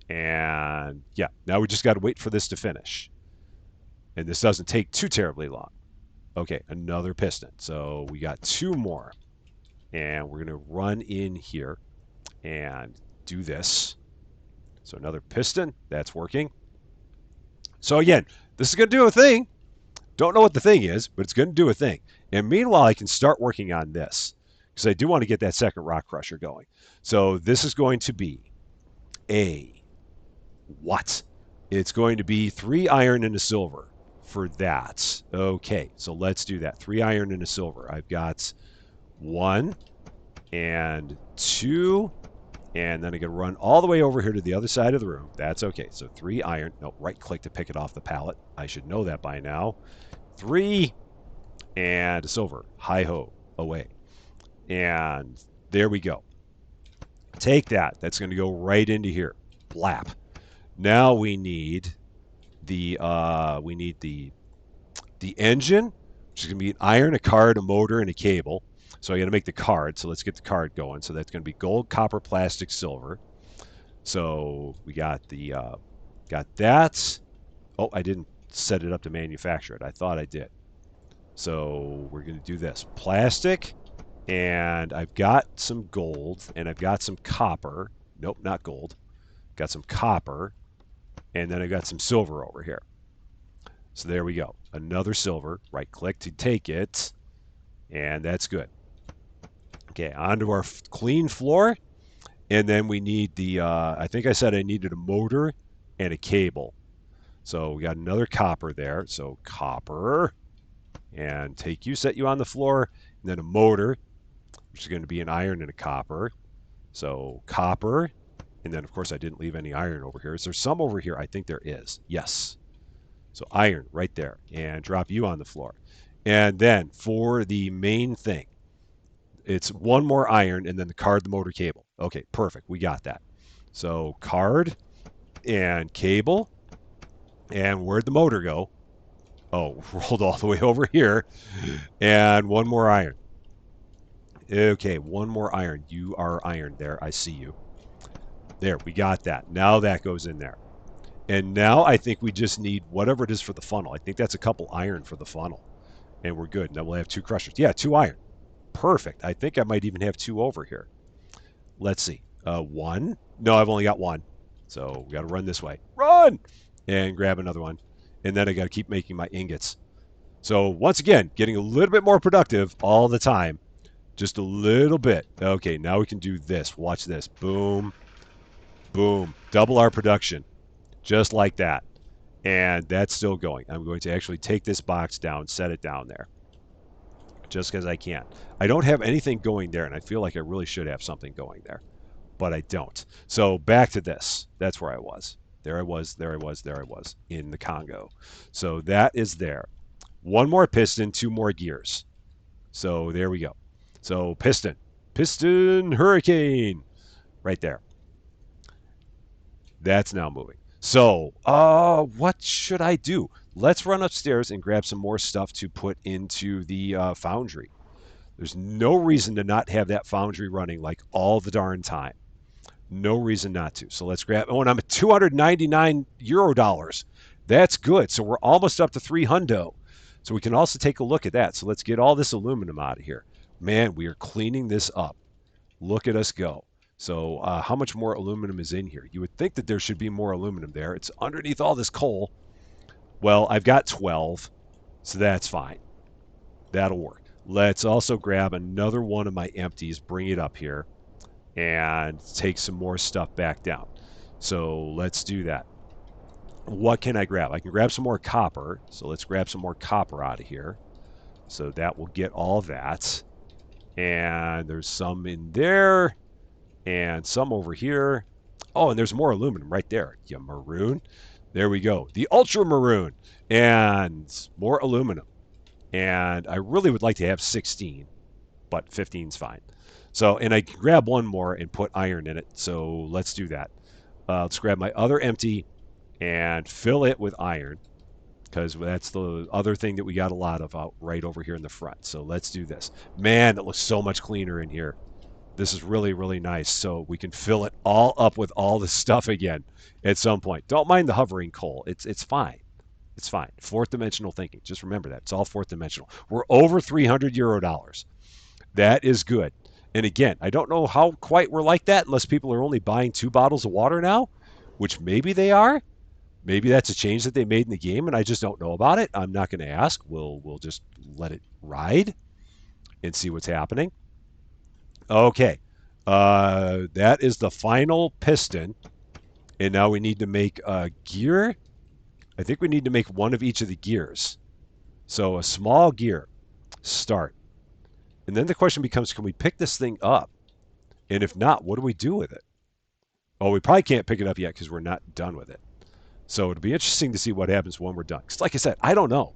And yeah, now we just got to wait for this to finish. And this doesn't take too terribly long. Okay, another piston. So we got 2 more. And we're going to run in here and do this. So another piston. That's working. So again, this is going to do a thing. Don't know what the thing is, but it's going to do a thing. And meanwhile, I can start working on this because I do want to get that second rock crusher going. So this is going to be a what? It's going to be 3 iron and a silver for that. Okay, so let's do that. 3 iron and a silver. I've got 1 and 2, and then I can run all the way over here to the other side of the room. That's okay. So 3 iron. No, right click to pick it off the pallet. I should know that by now. 3 and a silver. Hi-ho, away. And there we go. Take that. That's going to go right into here. Blap. Now we need the engine, which is going to be an iron, a card, a motor, and a cable. So I got to make the card. So let's get the card going. So that's going to be gold, copper, plastic, silver. So we got the got that. Oh, I didn't set it up to manufacture it. I thought I did. So we're going to do this. Plastic, and I've got some gold, and I've got some copper. Nope, not gold. Got some copper, and then I've got some silver over here. So there we go. Another silver. Right click to take it, and that's good. Okay, onto our clean floor, and then we need the, I think I said I needed a motor and a cable. So we got another copper there. So copper, and take you, set you on the floor, and then a motor, which is going to be an iron and a copper. So copper, and then of course I didn't leave any iron over here. Is there some over here? I think there is. Yes. So iron right there, and drop you on the floor. And then for the main thing, it's 1 more iron and then the card, the motor, cable. Okay, perfect. We got that. So card and cable. And where'd the motor go? Oh, rolled all the way over here. And 1 more iron. Okay, 1 more iron. You are iron there. I see you. There, we got that. Now that goes in there. And now I think we just need whatever it is for the funnel. I think that's a couple iron for the funnel. And we're good. Now we'll have 2 crushers. Yeah, 2 iron. Perfect. I think I might even have 2 over here. Let's see. 1. No, I've only got 1. So we got to run this way. Run! And grab another one. and then I got to keep making my ingots. So once again, getting a little bit more productive all the time. Just a little bit. Okay, now we can do this. Watch this. Boom, boom. Double our production. Just like that. And that's still going. I'm going to actually take this box down, set it down there. Just because I can. I don't have anything going there, and I feel like I really should have something going there. But I don't. So back to this. That's where I was. There I was, there I was, there I was in the Congo. So that is there. One more piston, two more gears. So there we go. So piston, piston hurricane, right there. That's now moving. So, what should I do? Let's run upstairs and grab some more stuff to put into the foundry. There's no reason to not have that foundry running like all the darn time. No reason not to. So let's grab. Oh, and I'm at 299 euro dollars. That's good. So we're almost up to 300. So we can also take a look at that. So let's get all this aluminum out of here. Man, we are cleaning this up. Look at us go. So how much more aluminum is in here? You would think that there should be more aluminum there. It's underneath all this coal. Well, I've got 12, so that's fine. That'll work. Let's also grab another one of my empties, bring it up here, and take some more stuff back down. So let's do that. What can I grab? I can grab some more copper. So let's grab some more copper out of here. So that will get all that. And there's some in there and some over here. Oh, and there's more aluminum right there. Yeah, maroon. There we go. The ultra maroon and more aluminum. And I really would like to have 16, but 15's fine. So, and I can grab one more and put iron in it. So let's do that. Let's grab my other empty and fill it with iron, because that's the other thing that we got a lot of out right over here in the front. So let's do this. Man, it looks so much cleaner in here. This is really, really nice. So we can fill it all up with all the stuff again at some point. Don't mind the hovering coal. It's fine. It's fine. Fourth dimensional thinking. Just remember that. It's all fourth dimensional. We're over 300 euro dollars. That is good. And again, I don't know how quite we're like that unless people are only buying 2 bottles of water now, which maybe they are. Maybe that's a change that they made in the game and I just don't know about it. I'm not going to ask. We'll just let it ride and see what's happening. Okay. That is the final piston. And now we need to make a gear. I think we need to make one of each of the gears. So a small gear. Start. And then the question becomes, can we pick this thing up? And if not, what do we do with it? Oh, we probably can't pick it up yet because we're not done with it. So it'll be interesting to see what happens when we're done. Because like I said, I don't know.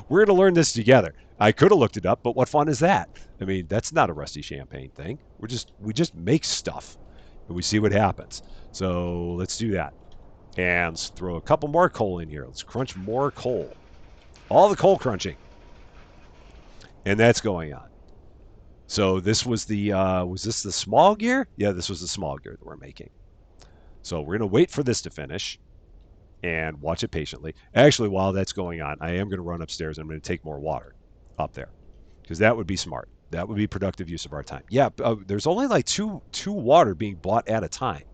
We're going to learn this together. I could have looked it up, but what fun is that? I mean, that's not a Rusty Champagne thing. We just make stuff and we see what happens. So let's do that. And let's throw a couple more coal in here. Let's crunch more coal. All the coal crunching. And that's going on. So this was was this the small gear? Yeah, this was the small gear that we're making. So we're going to wait for this to finish and watch it patiently. Actually, while that's going on, I am going to run upstairs and I'm going to take more water up there because that would be smart. That would be productive use of our time. Yeah, there's only like two water being bought at a time,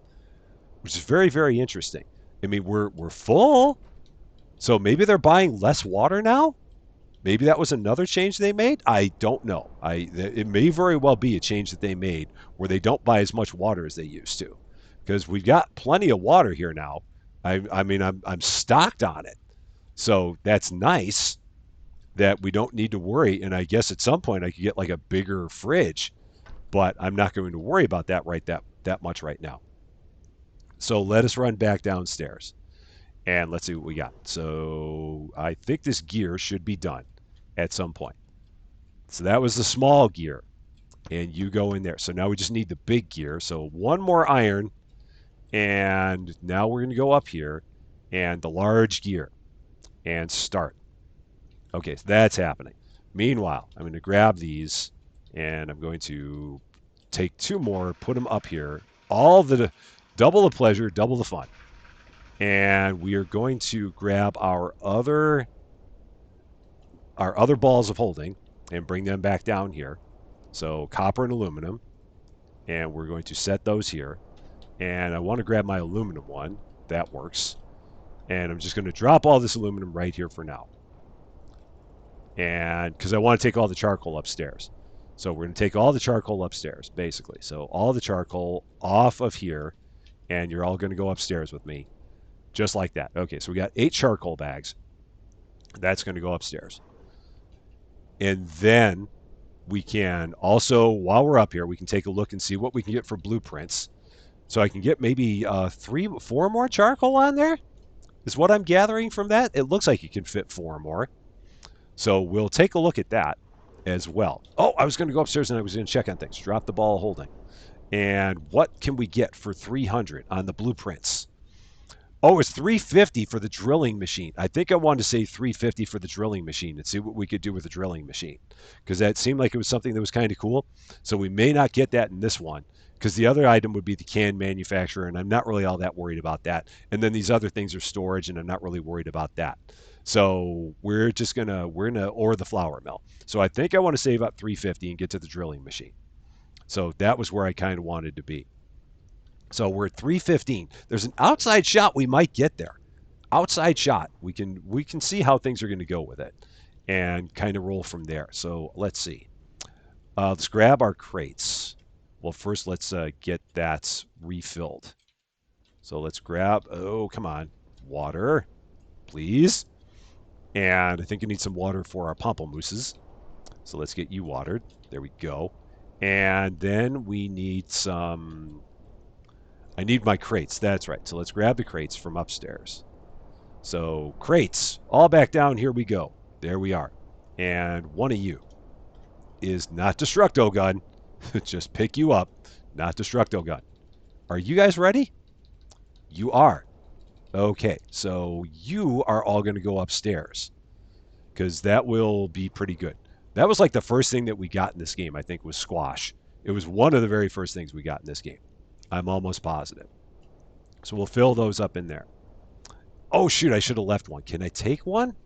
which is very, very interesting. I mean, we're full, so maybe they're buying less water now. Maybe that was another change they made. I don't know. It may very well be a change that they made where they don't buy as much water as they used to, because we've got plenty of water here now. I mean, I'm stocked on it, so that's nice that we don't need to worry. And I guess at some point I could get like a bigger fridge, but I'm not going to worry about that that much right now. So let us run back downstairs and let's see what we got. So I think this gear should be done at some point. So that was the small gear, and you go in there. So now we just need the big gear. So one more iron, and now we're going to go up here and the large gear and start. Okay, so that's happening. Meanwhile, I'm going to grab these and I'm going to take 2 more, put them up here. All the double the pleasure, double the fun. And we are going to grab our other balls of holding and bring them back down here. So copper and aluminum. And we're going to set those here. And I want to grab my aluminum one. That works. And I'm just going to drop all this aluminum right here for now. And because I want to take all the charcoal upstairs. So we're going to take all the charcoal upstairs, basically. So all the charcoal off of here, and you're all going to go upstairs with me, just like that. Okay, so we got 8 charcoal bags. That's going to go upstairs. And then we can also, while we're up here, we can take a look and see what we can get for blueprints. So I can get maybe 4 more charcoal on there, is what I'm gathering from that. It looks like you can fit 4 more. So we'll take a look at that as well. Oh, I was going to go upstairs and I was going to check on things. Drop the ball holding. And what can we get for 300 on the blueprints? Oh, it's 350 for the drilling machine. I think I wanted to say 350 for the drilling machine and see what we could do with the drilling machine, because that seemed like it was something that was kind of cool. So we may not get that in this one, because the other item would be the can manufacturer, and I'm not really all that worried about that. And then these other things are storage, and I'm not really worried about that. So we're gonna ore the flour mill. So I think I want to save up 350 and get to the drilling machine. So that was where I kind of wanted to be. So we're at 315. There's an outside shot we might get there. Outside shot. We can see how things are going to go with it and kind of roll from there. So let's see. Let's grab our crates. Well, first let's get that refilled. So let's grab, oh, come on, water, please. And I think I need some water for our pamplemousses. So let's get you watered. There we go. And then we need some, I need my crates. That's right. So let's grab the crates from upstairs. So crates, all back down. Here we go. There we are. And one of you is not Destructo Gun. Just pick you up. Not Destructo Gun. Are you guys ready? You are. Okay. So you are all going to go upstairs, because that will be pretty good. That was like the first thing that we got in this game, I think, was squash. It was one of the very first things we got in this game. I'm almost positive. So we'll fill those up in there. Oh, shoot, I should have left one. Can I take one?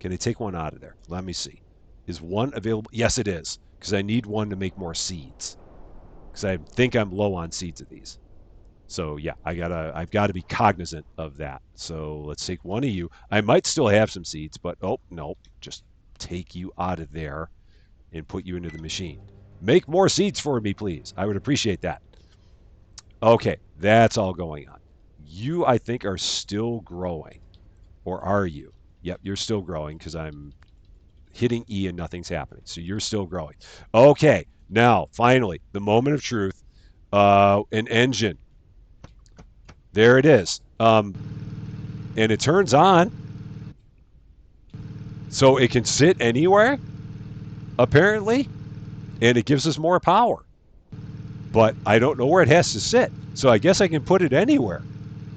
Can I take one out of there? Let me see. Is one available? Yes, it is, because I need one to make more seeds, because I think I'm low on seeds of these. So yeah, I've got to be cognizant of that. So let's take one of you. I might still have some seeds, but oh no, just take you out of there and put you into the machine. Make more seeds for me, please. I would appreciate that. Okay, that's all going on. You, I think, are still growing. Or are you? Yep, you're still growing, because I'm hitting E and nothing's happening. So you're still growing. Okay, now, finally, the moment of truth. An engine. There it is. And it turns on. So it can sit anywhere, apparently. And it gives us more power. But I don't know where it has to sit. So I guess I can put it anywhere.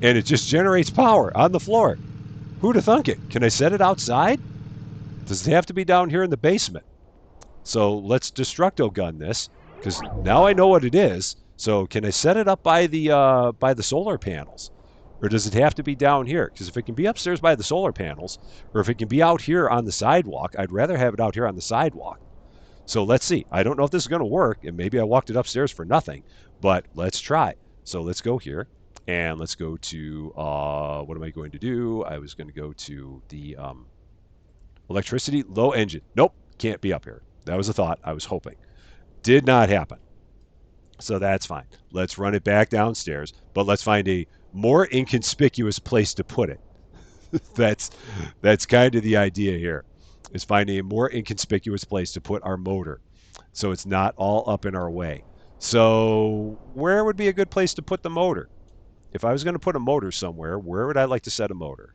And it just generates power on the floor. Who'd have thunk it? Can I set it outside? Does it have to be down here in the basement? So let's Destructo Gun this, because now I know what it is. So can I set it up by the solar panels? Or does it have to be down here? Because if it can be upstairs by the solar panels, or if it can be out here on the sidewalk, I'd rather have it out here on the sidewalk. So let's see. I don't know if this is going to work, and maybe I walked it upstairs for nothing, but let's try. So let's go here, and let's go to, what am I going to do? I was going to go to the electricity, low engine. Nope, can't be up here. That was a thought. I was hoping. Did not happen. So that's fine. Let's run it back downstairs, but let's find a more inconspicuous place to put it. that's that's kind of the idea here, is finding a more inconspicuous place to put our motor, so it's not all up in our way. So where would be a good place to put the motor? If I was going to put a motor somewhere, where would I like to set a motor?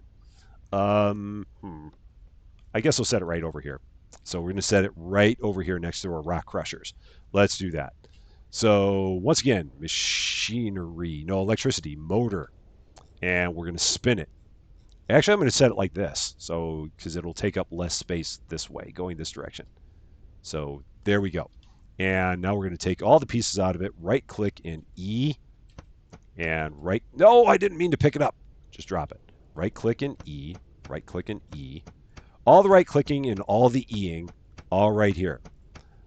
I guess we'll set it right over here. So we're going to set it right over here next to our rock crushers. Let's do that. So once again, machinery, no, electricity, motor, and we're going to spin it. Actually, I'm going to set it like this, so because it'll take up less space this way, going this direction. So there we go. And now we're going to take all the pieces out of it, right-click in E, and right... No, I didn't mean to pick it up. Just drop it. Right-click in E, right-click in E. All the right-clicking and all the E-ing, all right here.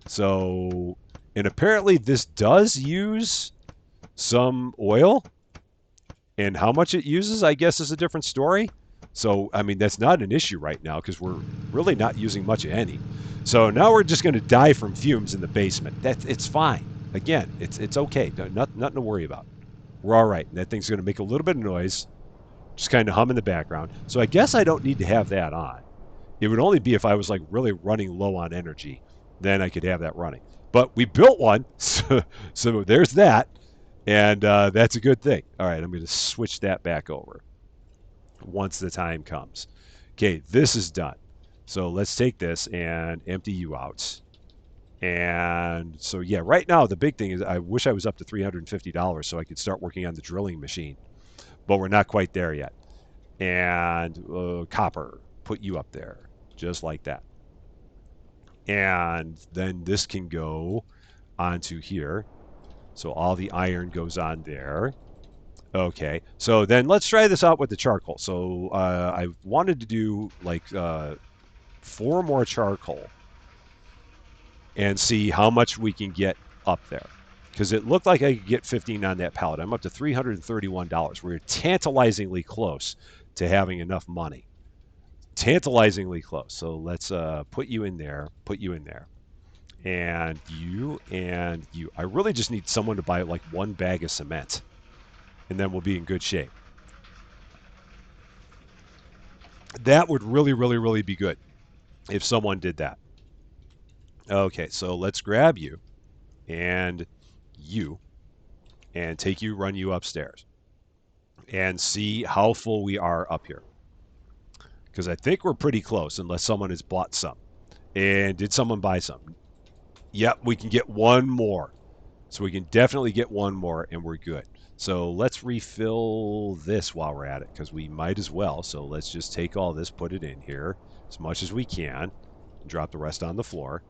So, and apparently this does use some oil, and how much it uses, I guess, is a different story. So, I mean, that's not an issue right now because we're really not using much of any. So now we're just going to die from fumes in the basement. It's fine. Again, it's okay. Nothing to worry about. We're all right. And that thing's going to make a little bit of noise, just kind of hum in the background. So I guess I don't need to have that on. It would only be if I was like really running low on energy, then I could have that running. But we built one, so there's that, and that's a good thing. All right, I'm going to switch that back over once the time comes. Okay, this is done. So let's take this and empty you out. And so, yeah, right now the big thing is I wish I was up to $350 so I could start working on the drilling machine, but we're not quite there yet. And copper, put you up there, just like that. And then this can go onto here. So all the iron goes on there. Okay, so then let's try this out with the charcoal. So I wanted to do like 4 more charcoal and see how much we can get up there. Because it looked like I could get 15 on that pallet. I'm up to $331. We're tantalizingly close to having enough money. Tantalizingly close. So let's put you in there, put you in there. And you and you. I really just need someone to buy like 1 bag of cement. And then we'll be in good shape. That would really, really, really be good if someone did that. Okay, so let's grab you and you and take you, run you upstairs and see how full we are up here. Because I think we're pretty close unless someone has bought some. And did someone buy some? Yep, we can get one more. So we can definitely get one more and we're good. So let's refill this while we're at it because we might as well. So let's just take all this, put it in here as much as we can, drop the rest on the floor.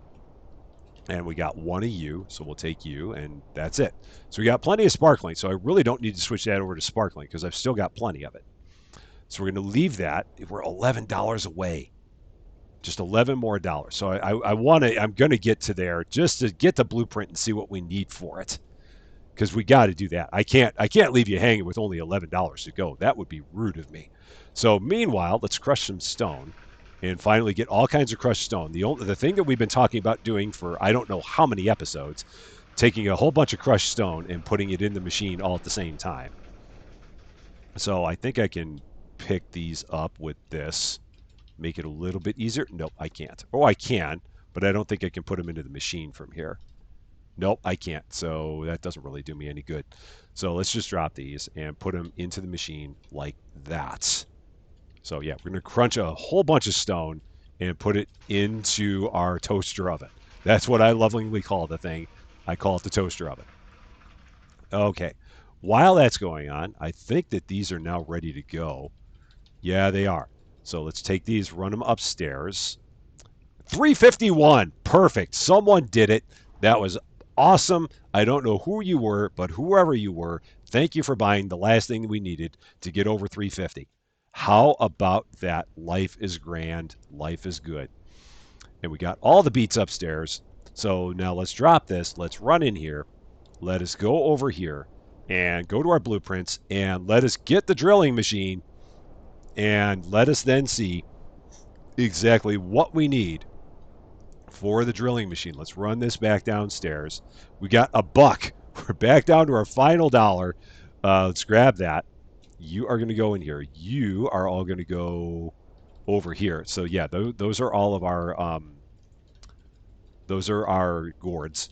And we got one of you, so we'll take you, and that's it. So we got plenty of sparkling, so I really don't need to switch that over to sparkling because I've still got plenty of it. So we're going to leave that. We're $11 away. Just 11 more dollars. So I want to. I'm going to get to there just to get the blueprint and see what we need for it, because we got to do that. I can't leave you hanging with only $11 to go. That would be rude of me. So meanwhile, let's crush some stone and finally get all kinds of crushed stone. The thing that we've been talking about doing for I don't know how many episodes, taking a whole bunch of crushed stone and putting it in the machine all at the same time. So I think I can pick these up with this. Make it a little bit easier. Nope, I can't. Oh, I can, but I don't think I can put them into the machine from here. Nope, I can't. So that doesn't really do me any good. So let's just drop these and put them into the machine like that. So yeah, we're going to crunch a whole bunch of stone and put it into our toaster oven. That's what I lovingly call the thing. I call it the toaster oven. Okay. While that's going on, I think that these are now ready to go. Yeah, they are. So let's take these, run them upstairs. 351. Perfect. Someone did it. That was awesome. I don't know who you were, but whoever you were, thank you for buying the last thing we needed to get over 350. How about that? Life is grand. Life is good. And we got all the beats upstairs. So now let's drop this. Let's run in here. Let us go over here and go to our blueprints and let us get the drilling machine and let us then see exactly what we need for the drilling machine. Let's run this back downstairs. We got a buck. We're back down to our final dollar. Let's grab that. You are going to go in here. You are all going to go over here. So yeah, those are all of our those are our gourds,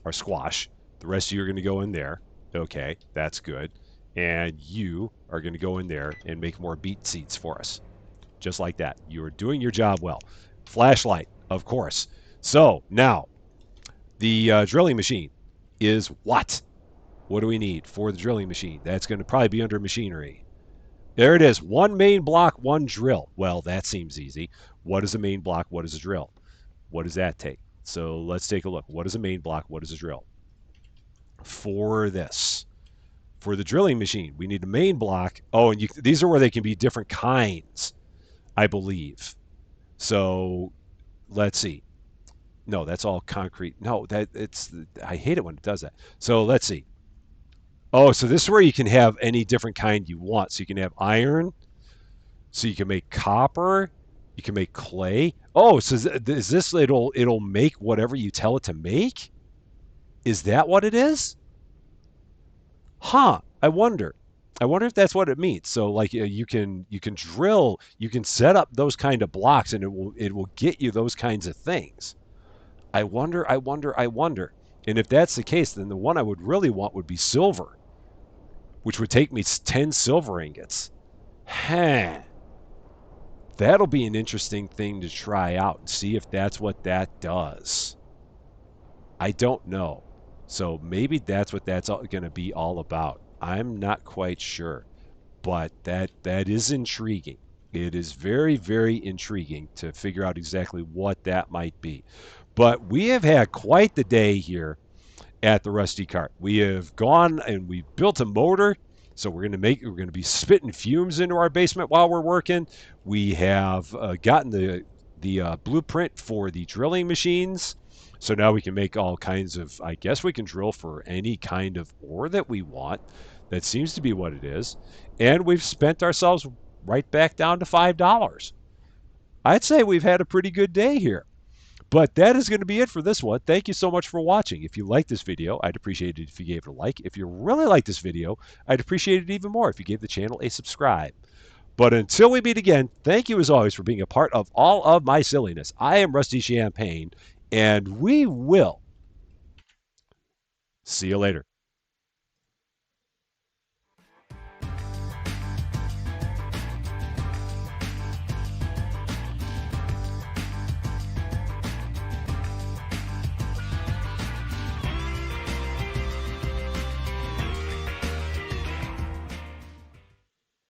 our squash. The rest of you are going to go in there. Okay, that's good. And you are going to go in there and make more beet seeds for us. Just like that. You are doing your job well. Flashlight, of course. So now, the drilling machine is what? What do we need for the drilling machine? That's going to probably be under machinery. There it is. One main block, one drill. Well, that seems easy. What is a main block? What is a drill? What does that take? So let's take a look. What is a main block? What is a drill? For this. For the drilling machine, we need a main block. Oh, and these are where they can be different kinds, I believe. So let's see. No, that's all concrete. No, I hate it when it does that. So let's see. Oh, so this is where you can have any different kind you want. So you can have iron, So you can make copper, you can make clay. Oh, so is this it'll make whatever you tell it to make? Is that what it is? Huh. I wonder. I wonder if that's what it means. So like you can drill, you can set up those kind of blocks and it will get you those kinds of things. I wonder, I wonder, I wonder. And if that's the case, then the one I would really want would be silver, which would take me 10 silver ingots. Huh. That'll be an interesting thing to try out and see if that's what that does. I don't know. So maybe that's what that's going to be all about. I'm not quite sure, but that is intriguing. It is very, very intriguing to figure out exactly what that might be. But we have had quite the day here at the Rusty Cart. We have gone and we built a motor. So we're going to be spitting fumes into our basement while we're working. We have gotten the blueprint for the drilling machines. So now we can make all kinds of, I guess we can drill for any kind of ore that we want. That seems to be what it is. And we've spent ourselves right back down to $5. I'd say we've had a pretty good day here. But that is going to be it for this one. Thank you so much for watching. If you like this video, I'd appreciate it if you gave it a like. If you really like this video, I'd appreciate it even more if you gave the channel a subscribe. But until we meet again, thank you as always for being a part of all of my silliness. I am Rusty Champagne, and we will see you later.